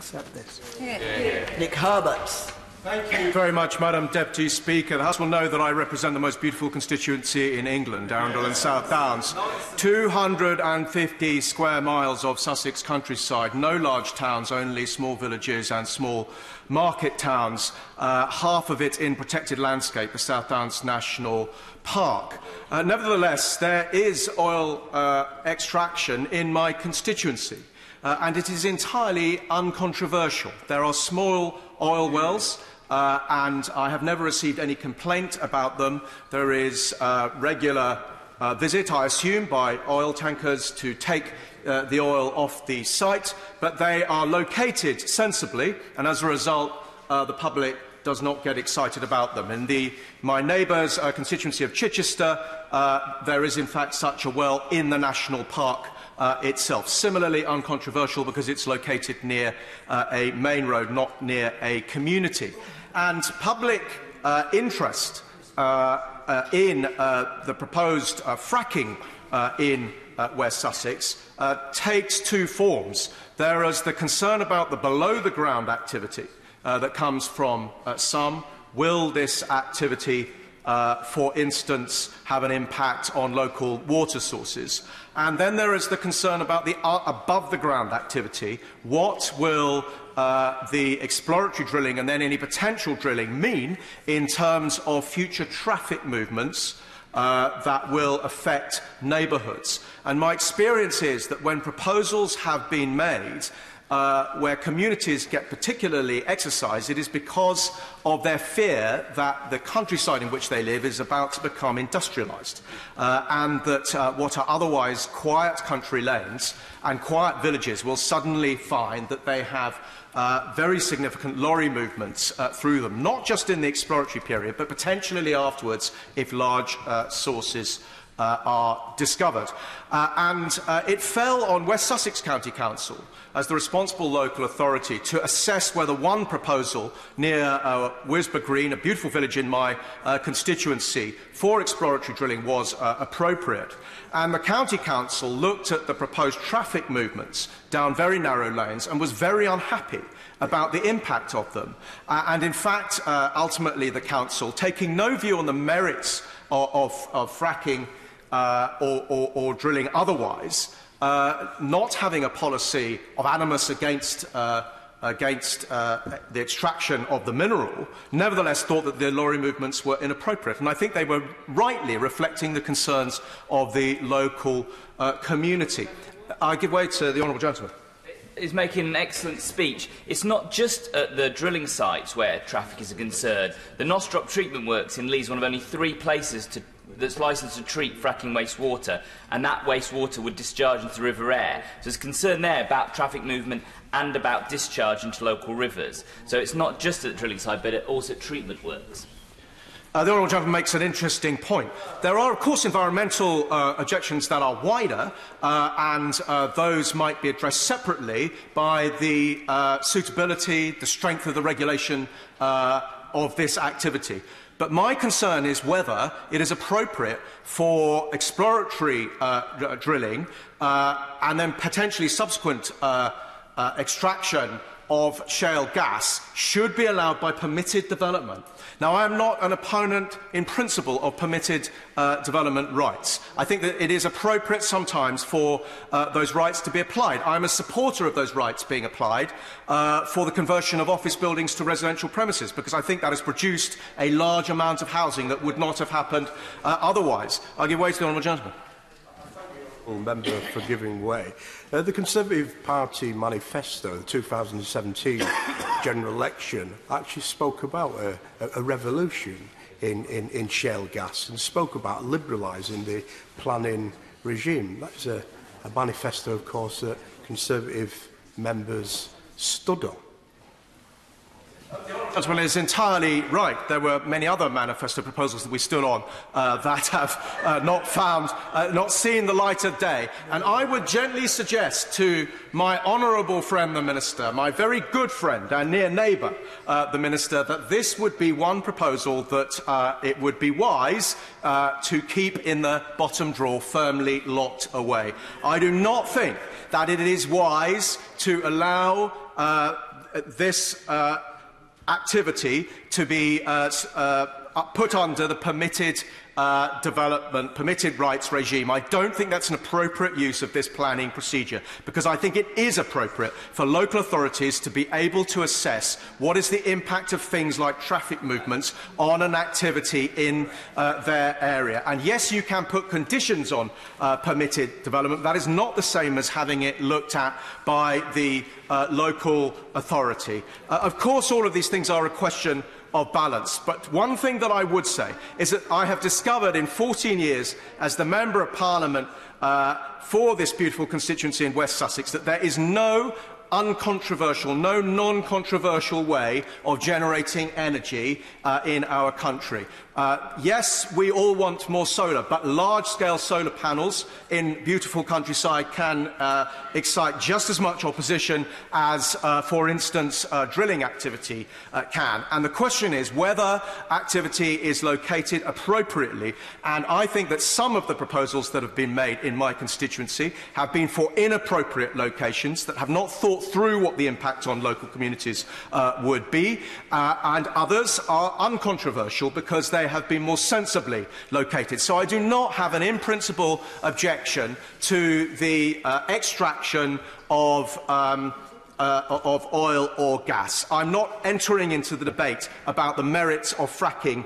Accept this. Nick Herbert. Thank you very much, Madam Deputy Speaker. The House will know that I represent the most beautiful constituency in England, Arundel and South Downs. 250 square miles of Sussex countryside, no large towns, only small villages and small market towns, half of it in protected landscape, the South Downs National Park. Nevertheless, there is oil extraction in my constituency, and it is entirely uncontroversial. There are small oil wells, and I have never received any complaint about them. There is regular visit, I assume, by oil tankers to take the oil off the site, but they are located sensibly, and as a result, the public does not get excited about them. In my neighbour's constituency of Chichester, there is in fact such a well in the national park itself. Similarly uncontroversial because it's located near a main road, not near a community. And public interest in the proposed fracking in West Sussex takes two forms. There is the concern about the below-the-ground activity that comes from some. Will this activity, for instance, have an impact on local water sources? And then there is the concern about the above-the-ground activity. What will the exploratory drilling and then any potential drilling mean in terms of future traffic movements that will affect neighbourhoods? And my experience is that when proposals have been made where communities get particularly exercised, it is because of their fear that the countryside in which they live is about to become industrialised, and that what are otherwise quiet country lanes and quiet villages will suddenly find that they have very significant lorry movements through them, not just in the exploratory period, but potentially afterwards if large sources are discovered. It fell on West Sussex County Council as the responsible local authority to assess whether one proposal near Wisborough Green, a beautiful village in my constituency, for exploratory drilling was appropriate. And the County Council looked at the proposed traffic movements down very narrow lanes and was very unhappy about the impact of them. And in fact, ultimately the Council, taking no view on the merits of fracking or drilling otherwise, not having a policy of animus against the extraction of the mineral, nevertheless thought that the lorry movements were inappropriate. And I think they were rightly reflecting the concerns of the local community. I give way to the honourable gentleman. Is making an excellent speech. It's not just at the drilling sites where traffic is a concern. The Nostrop treatment works in Leeds, one of only 3 places that's licensed to treat fracking wastewater, and that wastewater would discharge into the River Aire. So there's concern there about traffic movement and about discharge into local rivers. So it's not just at the drilling site, but also at treatment works. The honourable gentleman makes an interesting point. There are, of course, environmental objections that are wider, and those might be addressed separately by the suitability, the strength of the regulation of this activity. But my concern is whether it is appropriate for exploratory drilling and then potentially subsequent extraction of shale gas should be allowed by permitted development. Now, I am not an opponent in principle of permitted development rights. I think that it is appropriate sometimes for those rights to be applied. I am a supporter of those rights being applied for the conversion of office buildings to residential premises, because I think that has produced a large amount of housing that would not have happened otherwise. I give way to the honourable gentleman. Member for giving way. The Conservative Party manifesto, the 2017 general election, actually spoke about a revolution in shale gas and spoke about liberalising the planning regime. That's a manifesto, of course, that Conservative members stood on. Well, is entirely right. There were many other manifesto proposals that we stood on that have not seen the light of day. And I would gently suggest to my honourable friend, the Minister, my very good friend and near neighbour, the Minister, that this would be one proposal that it would be wise to keep in the bottom drawer, firmly locked away. I do not think that it is wise to allow this activity to be put under the permitted permitted rights regime. I don't think that's an appropriate use of this planning procedure, because I think it is appropriate for local authorities to be able to assess what is the impact of things like traffic movements on an activity in their area. And yes, you can put conditions on permitted development. That is not the same as having it looked at by the local authority. Of course, all of these things are a question of balance. But one thing that I would say is that I have discovered in 14 years as the Member of Parliament for this beautiful constituency in West Sussex that there is no uncontroversial, no non-controversial way of generating energy in our country. Yes, we all want more solar, but large-scale solar panels in beautiful countryside can excite just as much opposition as, for instance, drilling activity can. And the question is whether activity is located appropriately. And I think that some of the proposals that have been made in my constituency have been for inappropriate locations that have not thought through what the impact on local communities would be, and others are uncontroversial because they have been more sensibly located. So I do not have an in-principle objection to the extraction of oil or gas. I'm not entering into the debate about the merits of fracking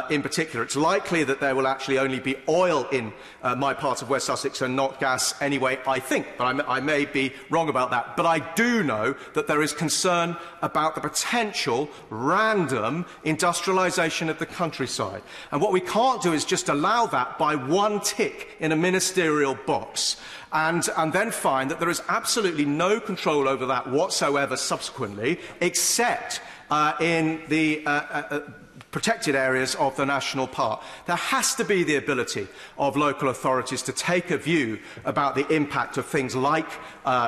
in particular. It's likely that there will actually only be oil in my part of West Sussex and not gas anyway, I think, but I may be wrong about that. But I do know that there is concern about the potential random industrialisation of the countryside. And what we can't do is just allow that by one tick in a ministerial box and then find that there is absolutely no control over that whatsoever subsequently, except in the protected areas of the national park. There has to be the ability of local authorities to take a view about the impact of things like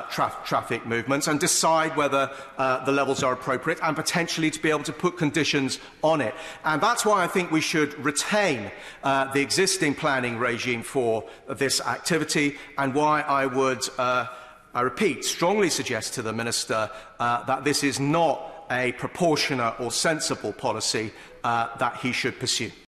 traffic movements and decide whether the levels are appropriate and potentially to be able to put conditions on it. And that's why I think we should retain the existing planning regime for this activity, and why I would, I repeat, strongly suggest to the Minister that this is not a proportionate or sensible policy that he should pursue.